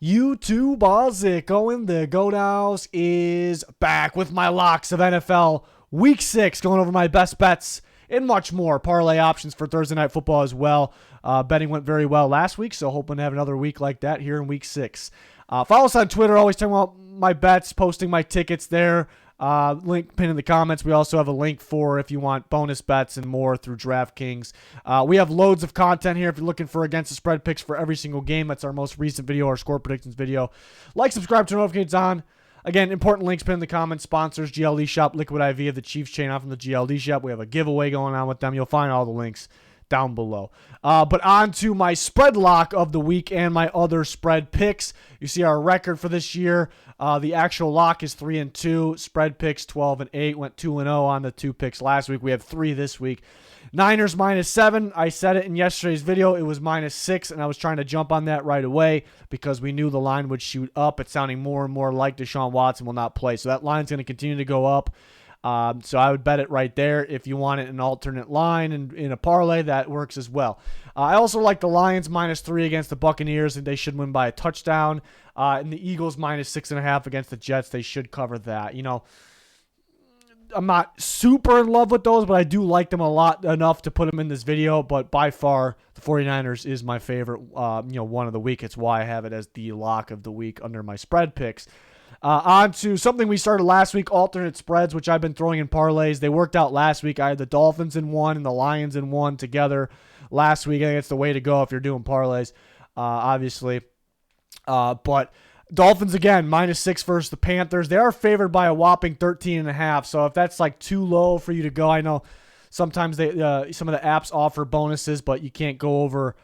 YouTube, how's it going? The Goat House is back with my locks of NFL Week 6, going over my best bets and much more. Parlay options for Thursday Night Football as well. Betting went very well last week, so hoping to have another week like that here in Week 6. Follow us on Twitter, always talking about my bets, posting my tickets there. Link pinned in the comments. We also have a link for if you want bonus bets and more through DraftKings. We have loads of content here if you're looking for against the spread picks for every single game. That's our most recent video, our score predictions video. Like, subscribe, turn notifications on. Again, important links pinned in the comments. Sponsors, GLD Shop, Liquid IV of the Chiefs chain off from the GLD Shop. We have a giveaway going on with them. You'll find all the links down below. But on to my spread lock of the week and my other spread picks. You see our record for this year. The actual lock is 3-2. Spread picks 12-8. Went 2-0 on the 2 picks last week. We have 3 this week. Niners -7. I said it in yesterday's video. It was -6, and I was trying to jump on that right away because we knew the line would shoot up. It's sounding more and more like Deshaun Watson will not play. So that line's going to continue to go up. So I would bet it right there. If you wanted an alternate line and in a parlay, that works as well. I also like the Lions -3 against the Buccaneers, and they should win by a touchdown. And the Eagles -6.5 against the Jets. They should cover that. You know, I'm not super in love with those, but I do like them a lot enough to put them in this video. But by far, the 49ers is my favorite, one of the week. It's why I have it as the lock of the week under my spread picks. On to something we started last week, alternate spreads, which I've been throwing in parlays. They worked out last week. I had the Dolphins in one and the Lions in one together last week. I think it's the way to go if you're doing parlays, obviously. But Dolphins, again, -6 versus the Panthers. They are favored by a whopping 13.5. So if that's like too low for you to go, I know sometimes some of the apps offer bonuses, but you can't go over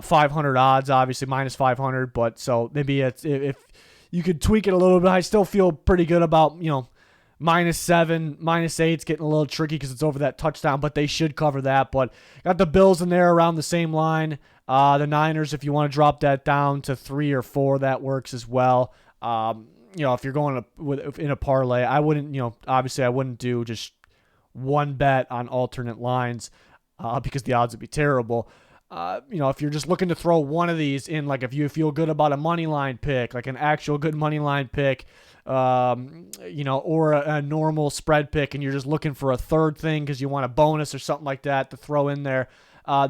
500 odds, obviously, -500. But so maybe if you could tweak it a little bit. I still feel pretty good about, -7, -8. It's getting a little tricky because it's over that touchdown, but they should cover that. But got the Bills in there around the same line. The Niners, if you want to drop that down to 3 or 4, that works as well. If you're going in a parlay, I wouldn't, obviously I wouldn't do just one bet on alternate lines because the odds would be terrible. If you're just looking to throw one of these in, like if you feel good about a Moneyline pick, like an actual good Moneyline pick, or a normal spread pick, and you're just looking for a third thing because you want a bonus or something like that to throw in there,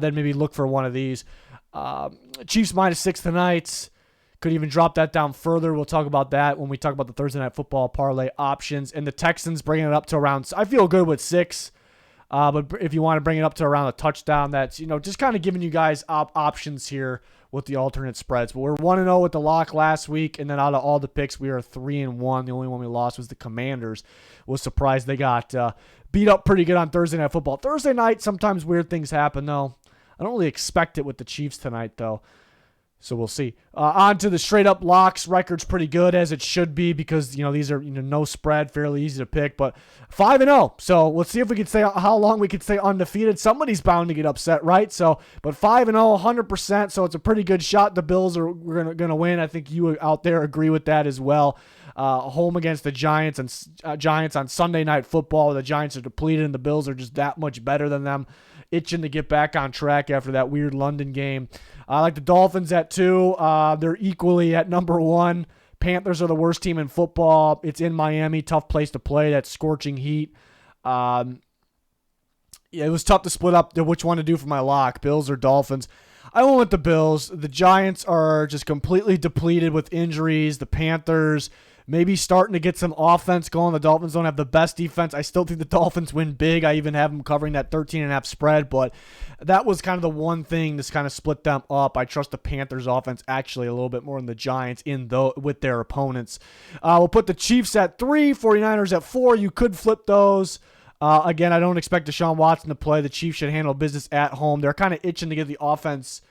then maybe look for one of these. Chiefs -6 tonight. Could even drop that down further. We'll talk about that when we talk about the Thursday Night Football parlay options. And the Texans bringing it up to around, I feel good with 6. But if you want to bring it up to around a touchdown, that's, just kind of giving you guys options here with the alternate spreads. But we're 1-0 with the lock last week, and then out of all the picks, we are 3-1. The only one we lost was the Commanders. Was surprised they got beat up pretty good on Thursday Night Football. Thursday night, sometimes weird things happen, though. I don't really expect it with the Chiefs tonight, though. So we'll see. On to the straight-up locks. Record's pretty good, as it should be, because, these are, no spread, fairly easy to pick. But 5-0. So let's see if we can stay, how long we can stay undefeated. Somebody's bound to get upset, right? So, but 5-0, 100%. So it's a pretty good shot. The Bills are gonna win. I think you out there agree with that as well. Home against the Giants and Giants on Sunday Night Football. The Giants are depleted, and the Bills are just that much better than them. Itching to get back on track after that weird London game. I like the Dolphins at 2. They're equally at number 1. Panthers are the worst team in football. It's in Miami. Tough place to play. That scorching heat. It was tough to split up which one to do for my lock, Bills or Dolphins. I went with the Bills. The Giants are just completely depleted with injuries. The Panthers maybe starting to get some offense going. The Dolphins don't have the best defense. I still think the Dolphins win big. I even have them covering that 13.5 spread, but that was kind of the one thing that's kind of split them up. I trust the Panthers offense actually a little bit more than the Giants with their opponents. We'll put the Chiefs at 3, 49ers at 4. You could flip those. Again, I don't expect Deshaun Watson to play. The Chiefs should handle business at home. They're kind of itching to get the offense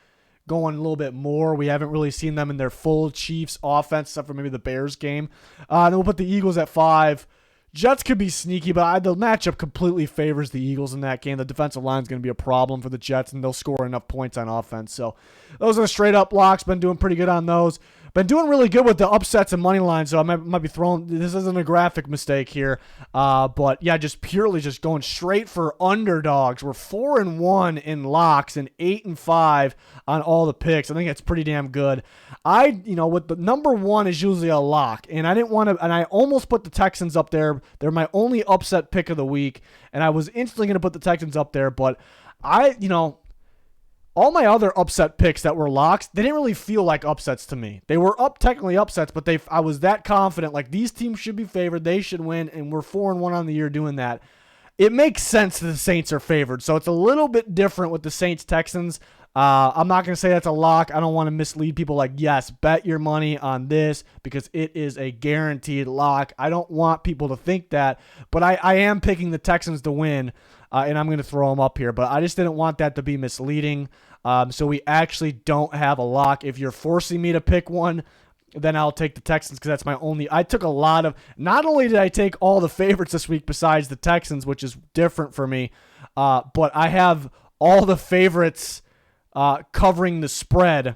going a little bit more. We haven't really seen them in their full Chiefs offense, except for maybe the Bears game. Then we'll put the Eagles at 5. Jets could be sneaky, but the matchup completely favors the Eagles in that game. The defensive line is going to be a problem for the Jets, and they'll score enough points on offense. So those are the straight-up locks. Been doing pretty good on those. Been doing really good with the upsets and money line, so I might be throwing. This isn't a graphic mistake here, but yeah, just purely just going straight for underdogs. We're 4-1 in locks and 8-5 on all the picks. I think it's pretty damn good. With the number one is usually a lock, and I didn't want to, and I almost put the Texans up there. They're my only upset pick of the week, and I was instantly going to put the Texans up there, but all my other upset picks that were locks, they didn't really feel like upsets to me. They were technically upsets, but I was that confident, like these teams should be favored, they should win, and we're 4-1 on the year doing that. It makes sense that the Saints are favored, so it's a little bit different with the Saints-Texans. I'm not going to say that's a lock. I don't want to mislead people like, yes, bet your money on this because it is a guaranteed lock. I don't want people to think that, but I am picking the Texans to win, and I'm going to throw them up here, but I just didn't want that to be misleading. So we actually don't have a lock. If you're forcing me to pick one, then I'll take the Texans because that's my only. I took a lot of. Not only did I take all the favorites this week besides the Texans, which is different for me, but I have all the favorites covering the spread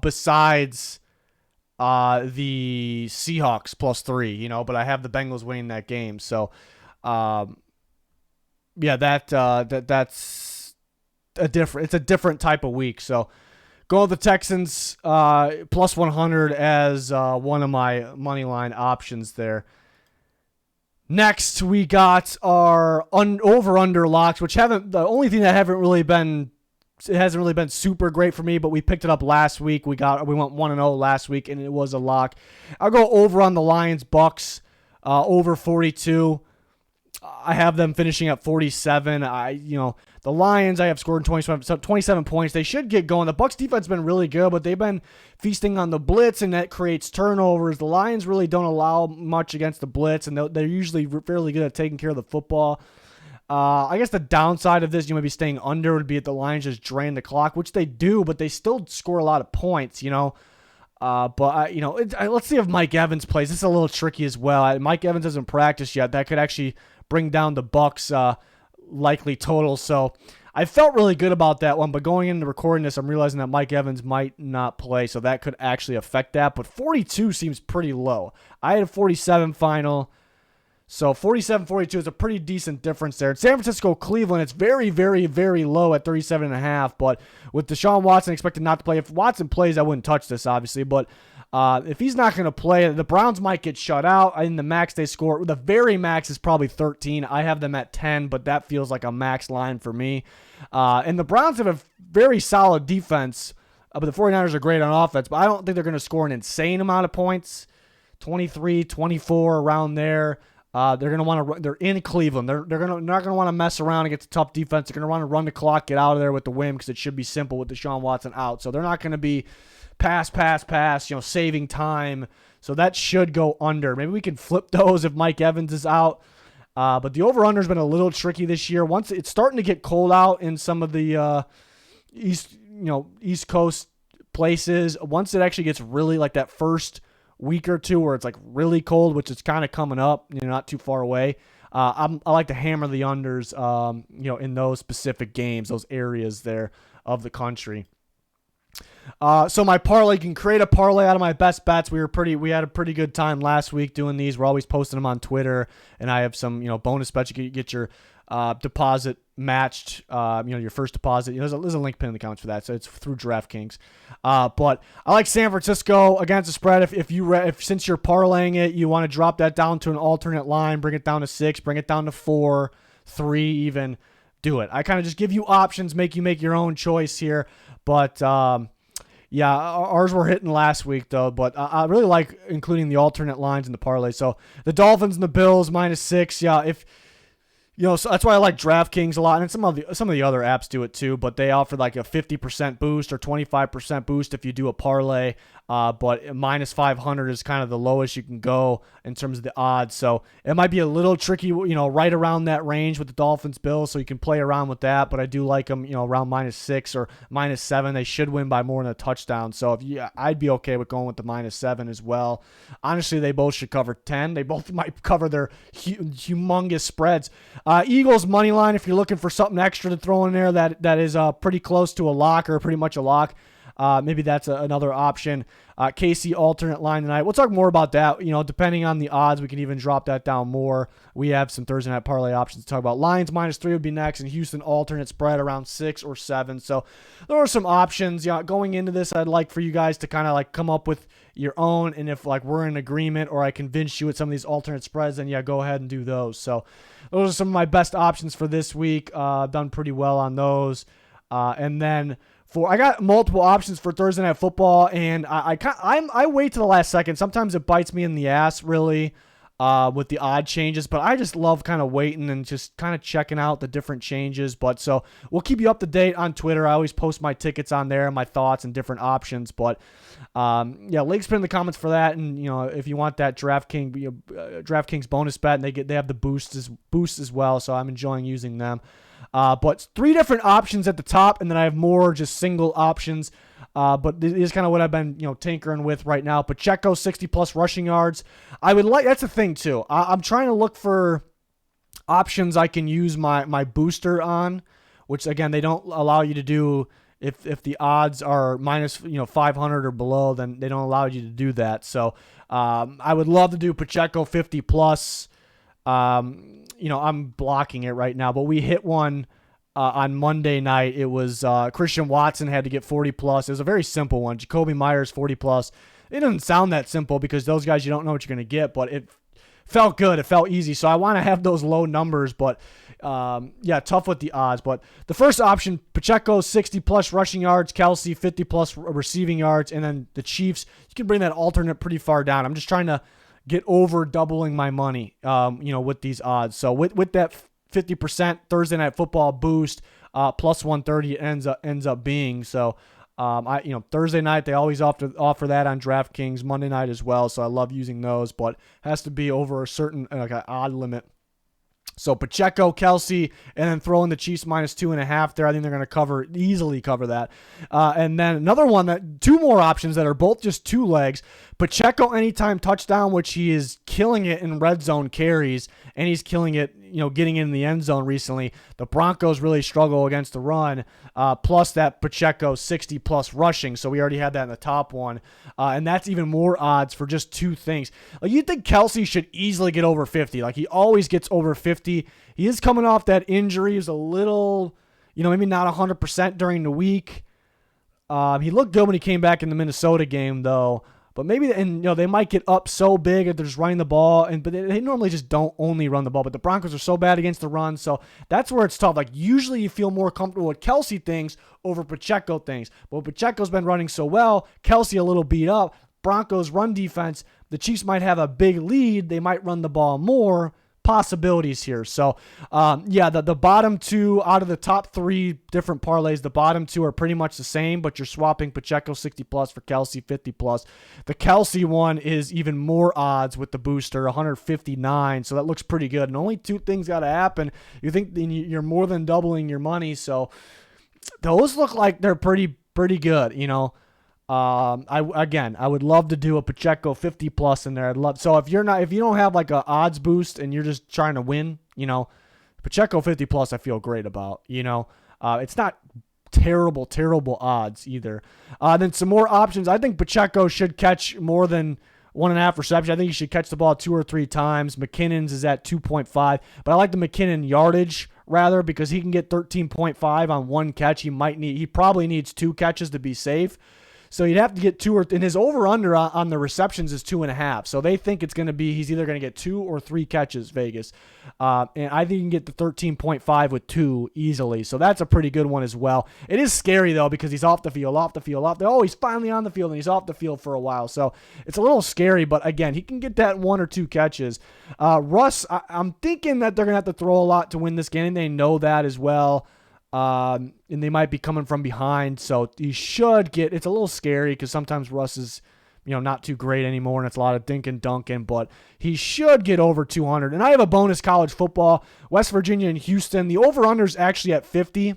besides the Seahawks +3. But I have the Bengals winning that game. So, that's it's a different type of week. So go with the Texans +100 as one of my money line options there. Next, we got our over-under locks, which the only thing that hasn't really been super great for me, but we picked it up last week. We went 1-0 last week, and it was a lock. I'll go over on the Lions Bucks over 42. I have them finishing at 47. The Lions, I have scored 27 points. They should get going. The Bucs defense has been really good, but they've been feasting on the blitz, and that creates turnovers. The Lions really don't allow much against the blitz, and they're usually fairly good at taking care of the football. I guess the downside of this, maybe staying under, would be if the Lions just drain the clock, which they do, but they still score a lot of points, let's see if Mike Evans plays. This is a little tricky as well. Mike Evans hasn't practiced yet. That could actually bring down the Bucs' likely total. So I felt really good about that one, but going into recording this, I'm realizing that Mike Evans might not play, so that could actually affect that. But 42 seems pretty low. I had a 47 final. So 47-42 is a pretty decent difference there. In San Francisco, Cleveland, it's very, very, very low at 37.5. But with Deshaun Watson expected not to play, if Watson plays, I wouldn't touch this, obviously. But if he's not going to play, the Browns might get shut out. In the max they score, the very max is probably 13. I have them at 10, but that feels like a max line for me. And the Browns have a very solid defense, but the 49ers are great on offense. But I don't think they're going to score an insane amount of points, 23, 24, around there. They're going to want to. They're in Cleveland. They're not going to want to mess around against a tough defense. They're going to want to run the clock, get out of there with the win because it should be simple with Deshaun Watson out. So they're not going to be pass, saving time. So that should go under. Maybe we can flip those if Mike Evans is out. But the over/under has been a little tricky this year. Once it's starting to get cold out in some of the East Coast places. Once it actually gets really like that first week or two where it's like really cold, which is kind of coming up, not too far away. I like to hammer the unders, in those specific games, those areas there of the country. So my parlay, you can create a parlay out of my best bets. We had a pretty good time last week doing these. We're always posting them on Twitter, and I have some, bonus bets. You can get your deposit matched, your first deposit. There's a link pinned in the comments for that. So it's through DraftKings. But I like San Francisco against the spread. If since you're parlaying it, you want to drop that down to an alternate line, bring it down to 6, bring it down to 4, 3 even, do it. I kind of just give you options, make you make your own choice here. But ours were hitting last week though. But I really like including the alternate lines in the parlay. So the Dolphins and the Bills -6. Yeah, so that's why I like DraftKings a lot, and some of the other apps do it too. But they offer like a 50% boost or 25% boost if you do a parlay. But -500 is kind of the lowest you can go in terms of the odds. So it might be a little tricky, right around that range with the Dolphins Bills. So you can play around with that. But I do like them, around -6 or -7. They should win by more than a touchdown. So I'd be okay with going with the -7 as well. Honestly, they both should cover 10. They both might cover their humongous spreads. Eagles money line, if you're looking for something extra to throw in there that is pretty close to a lock or pretty much a lock. Maybe that's another option. KC alternate line tonight. We'll talk more about that. Depending on the odds, we can even drop that down more. We have some Thursday night parlay options to talk about. Lions -3 would be next, and Houston alternate spread around 6 or 7. So there are some options. Going into this, I'd like for you guys to kind of like come up with your own, and if like we're in agreement or I convince you with some of these alternate spreads, then go ahead and do those. So those are some of my best options for this week. I've done pretty well on those. And then I got multiple options for Thursday Night Football, and I wait to the last second. Sometimes it bites me in the ass, really, with the odd changes, but I just love kind of waiting and just kind of checking out the different changes. But so we'll keep you up to date on Twitter. I always post my tickets on there, my thoughts and different options. But links put in the comments for that. And if you want that DraftKings bonus bet, and they have the boosts as well. So I'm enjoying using them. But 3 different options at the top, and then I have more just single options. But this is kind of what I've been, tinkering with right now. Pacheco 60+ rushing yards. That's the thing too. I'm trying to look for options I can use my booster on, which again they don't allow you to do if the odds are minus 500 or below, then they don't allow you to do that. So I would love to do Pacheco 50+. I'm blocking it right now, but we hit one on Monday night. It was Christian Watson had to get 40+. It was a very simple one. Jacoby Myers 40+. It doesn't sound that simple because those guys, you don't know what you're going to get, but it felt good. It felt easy. So I want to have those low numbers, but tough with the odds. But the first option, Pacheco 60+ rushing yards, Kelsey 50+ receiving yards, and then the Chiefs, you can bring that alternate pretty far down. I'm just trying to get over doubling my money, with these odds. So with that 50% Thursday Night Football boost, plus 130 it ends up being. So, Thursday night they always offer that on DraftKings, Monday night as well. So I love using those, but has to be over a certain odd limit. So Pacheco, Kelsey, and then throw in the Chiefs -2.5 there. I think they're going to easily cover that. And then another one, 2 more options that are both just 2 legs. Pacheco anytime touchdown, which he is killing it in red zone carries, and he's killing it, getting in the end zone recently. The Broncos really struggle against the run, plus that Pacheco 60+ rushing. So we already had that in the top one. And that's even more odds for just 2 things. Like, you'd think Kelsey should easily get over 50. Like, he always gets over 50. He is coming off that injury. He was a little, maybe not 100% during the week. He looked good when he came back in the Minnesota game, though. But maybe, they might get up so big if they're just running the ball, but they normally just don't only run the ball. But the Broncos are so bad against the run, so that's where it's tough. Like, usually you feel more comfortable with Kelsey things over Pacheco things. But Pacheco's been running so well, Kelsey a little beat up. Broncos run defense, the Chiefs might have a big lead. They might run the ball more. Possibilities here. So, the bottom 2 out of the top 3 different parlays, the bottom 2 are pretty much the same, but you're swapping Pacheco 60+ for Kelsey 50+. The Kelsey one is even more odds with the booster, 159. So that looks pretty good. And only 2 things got to happen. You think you're more than doubling your money. So those look like they're pretty good, I would love to do a Pacheco 50+ in there. So if you don't have like a odds boost and you're just trying to win, Pacheco 50+ I feel great about. It's not terrible odds either. Then some more options. I think Pacheco should catch more than 1.5 receptions. I think he should catch the ball 2 or 3 times. McKinnon's is at 2.5, but I like the McKinnon yardage rather because he can get 13.5 on 1 catch. He probably needs 2 catches to be safe. So you'd have to get 2 and his over-under on the receptions is 2.5. So they think it's going to be, he's either going to get 2 or 3 catches, Vegas. And I think you can get the 13.5 with 2 easily. So that's a pretty good one as well. It is scary, though, because he's off the field. Oh, he's finally on the field, and he's off the field for a while. So it's a little scary, but again, he can get that 1 or 2 catches. Russ, I'm thinking that they're going to have to throw a lot to win this game. They know that as well. And they might be coming from behind, so he should get. It's a little scary because sometimes Russ is, not too great anymore, and it's a lot of dink and dunking. But he should get over 200. And I have a bonus college football, West Virginia and Houston. The over/under is actually at 50,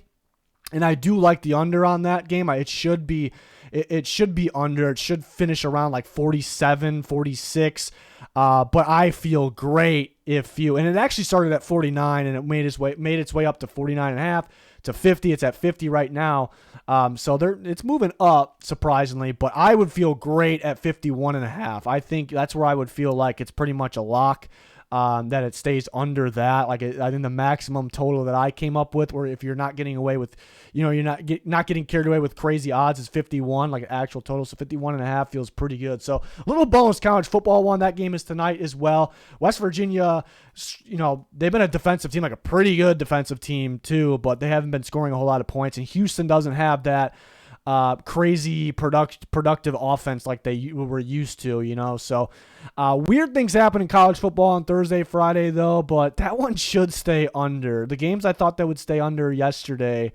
and I do like the under on that game. It should be under. It should finish around like 47, 46. But I feel great if few. And it actually started at 49, and it made its way up to 49.5 to 50. It's at 50 right now. So it's moving up, surprisingly, but I would feel great at 51.5. I think that's where I would feel like it's pretty much a lock. That it stays under that. I think the maximum total that I came up with, where if you're not getting away with, you're not getting carried away with crazy odds, is 51, like an actual total. So 51.5 feels pretty good. So a little bonus college football one. That game is tonight as well. West Virginia, they've been a defensive team, like a pretty good defensive team too, but they haven't been scoring a whole lot of points. And Houston doesn't have that crazy productive offense like they were used to, So weird things happen in college football on Thursday, Friday, though, but that one should stay under. The games I thought that would stay under yesterday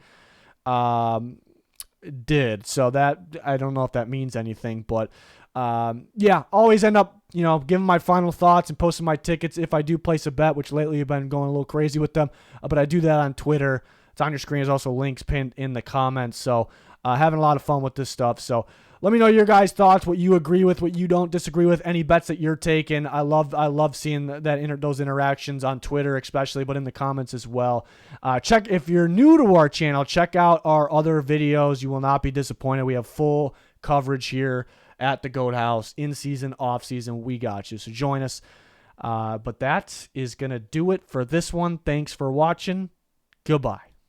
did. So that, I don't know if that means anything, but always end up, giving my final thoughts and posting my tickets if I do place a bet, which lately I've been going a little crazy with them, but I do that on Twitter. It's on your screen. There's also links pinned in the comments. So having a lot of fun with this stuff. So let me know your guys' thoughts, what you agree with, what you don't disagree with, any bets that you're taking. I love seeing those interactions on Twitter especially, but in the comments as well. Check, if you're new to our channel, check out our other videos. You will not be disappointed. We have full coverage here at the Goat House, in season, off season. We got you. So join us. But that is going to do it for this one. Thanks for watching. Goodbye.